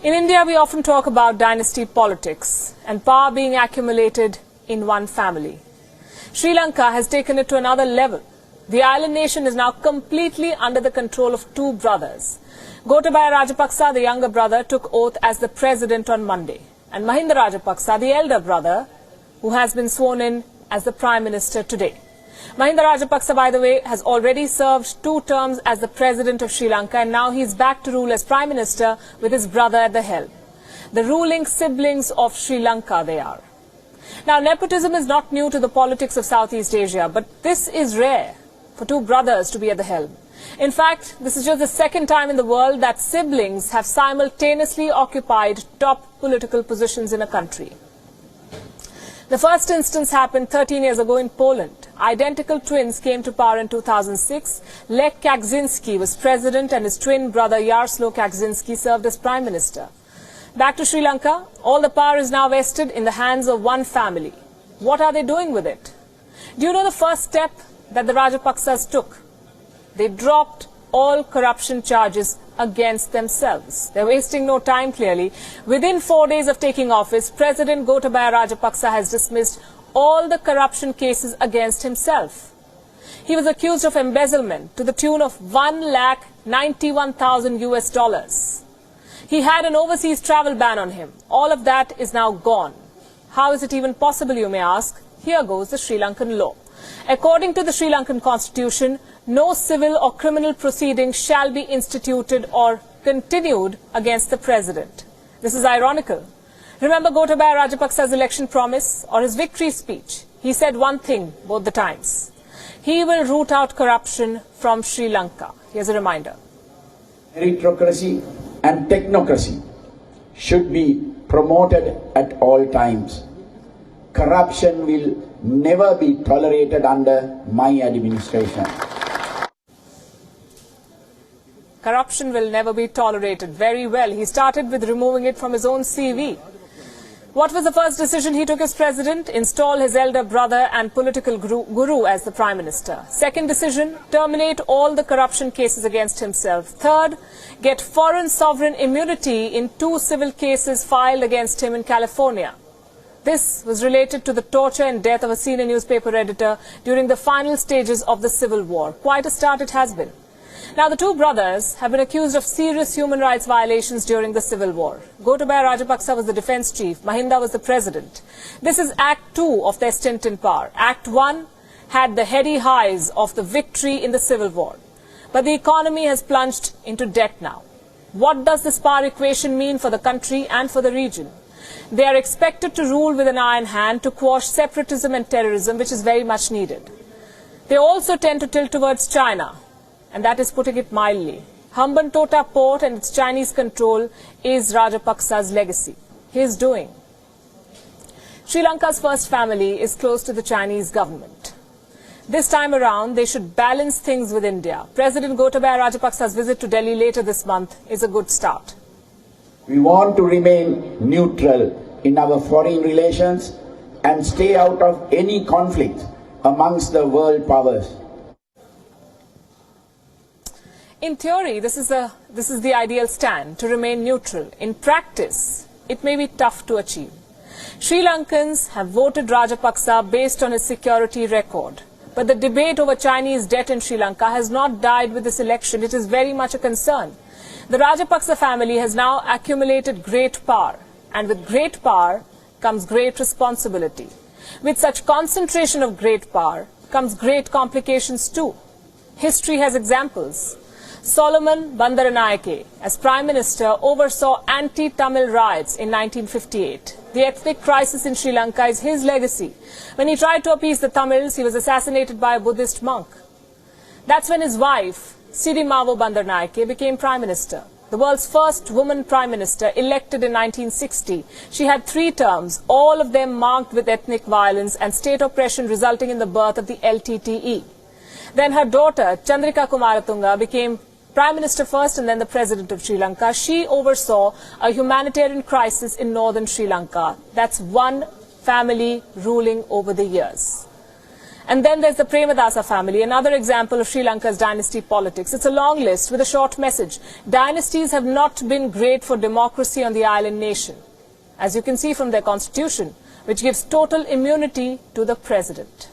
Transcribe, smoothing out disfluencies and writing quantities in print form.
In India, we often talk about dynasty politics and power being accumulated in one family. Sri Lanka has taken it to another level. The island nation is now completely under the control of two brothers. Gotabaya Rajapaksa, the younger brother, took oath as the president on Monday. And Mahinda Rajapaksa, the elder brother, who has been sworn in as the prime minister today. Mahinda Rajapaksa, by the way, has already served 2 terms as the president of Sri Lanka, and now he's back to rule as prime minister with his brother at the helm. The ruling siblings of Sri Lanka they are. Now, nepotism is not new to the politics of Southeast Asia, but this is rare for 2 brothers to be at the helm. In fact, this is just the second time in the world that siblings have simultaneously occupied top political positions in a country. The first instance happened 13 years ago in Poland. Identical twins came to power in 2006. Lech Kaczynski was president and his twin brother Jaroslaw Kaczynski served as prime minister. Back to Sri Lanka, all the power is now vested in the hands of one family. What are they doing with it? Do you know the first step that the Rajapaksas took? They dropped all corruption charges against themselves. They're wasting no time, clearly. Within 4 days of taking office, President Gotabaya Rajapaksa has dismissed all the corruption cases against himself. He was accused of embezzlement to the tune of $1,91,000 US. He had an overseas travel ban on him. All of that is now gone. How is it even possible, you may ask? Here goes the Sri Lankan law. According to the Sri Lankan constitution, no civil or criminal proceedings shall be instituted or continued against the president. This is ironical. Remember Gotabaya Rajapaksa's election promise or his victory speech? He said one thing both the times. He will root out corruption from Sri Lanka. Here's a reminder. Meritocracy and technocracy should be promoted at all times. Corruption will never be tolerated under my administration. Corruption will never be tolerated. Very well. He started with removing it from his own CV. What was the first decision he took as president? Install his elder brother and political guru as the prime minister. Second decision, terminate all the corruption cases against himself. Third, get foreign sovereign immunity in 2 civil cases filed against him in California. This was related to the torture and death of a senior newspaper editor during the final stages of the civil war. Quite a start it has been. Now, the 2 brothers have been accused of serious human rights violations during the civil war. Gotabaya Rajapaksa was the defense chief. Mahinda was the president. This is Act 2 of their stint in power. Act 1 had the heady highs of the victory in the civil war. But the economy has plunged into debt now. What does this power equation mean for the country and for the region? They are expected to rule with an iron hand to quash separatism and terrorism, which is very much needed. They also tend to tilt towards China, and that is putting it mildly. Hambantota port and its Chinese control is Rajapaksa's legacy, his doing. Sri Lanka's first family is close to the Chinese government. This time around, they should balance things with India. President Gotabaya Rajapaksa's visit to Delhi later this month is a good start. We want to remain neutral in our foreign relations and stay out of any conflict amongst the world powers. In theory, this is the ideal stand, to remain neutral. In practice, it may be tough to achieve. Sri Lankans have voted Rajapaksa based on his security record. But the debate over Chinese debt in Sri Lanka has not died with this election. It is very much a concern. The Rajapaksa family has now accumulated great power. And with great power comes great responsibility. With such concentration of great power comes great complications too. History has examples. Solomon Bandaranaike, as Prime Minister, oversaw anti-Tamil riots in 1958. The ethnic crisis in Sri Lanka is his legacy. When he tried to appease the Tamils, he was assassinated by a Buddhist monk. That's when his wife, Sirimavo Bandaranaike, became Prime Minister. The world's first woman Prime Minister, elected in 1960. She had 3 terms, all of them marked with ethnic violence and state oppression, resulting in the birth of the LTTE. Then her daughter, Chandrika Kumaratunga, became Prime Minister first and then the President of Sri Lanka. She oversaw a humanitarian crisis in northern Sri Lanka. That's one family ruling over the years. And then there's the Premadasa family, another example of Sri Lanka's dynasty politics. It's a long list with a short message. Dynasties have not been great for democracy on the island nation, as you can see from their constitution, which gives total immunity to the president.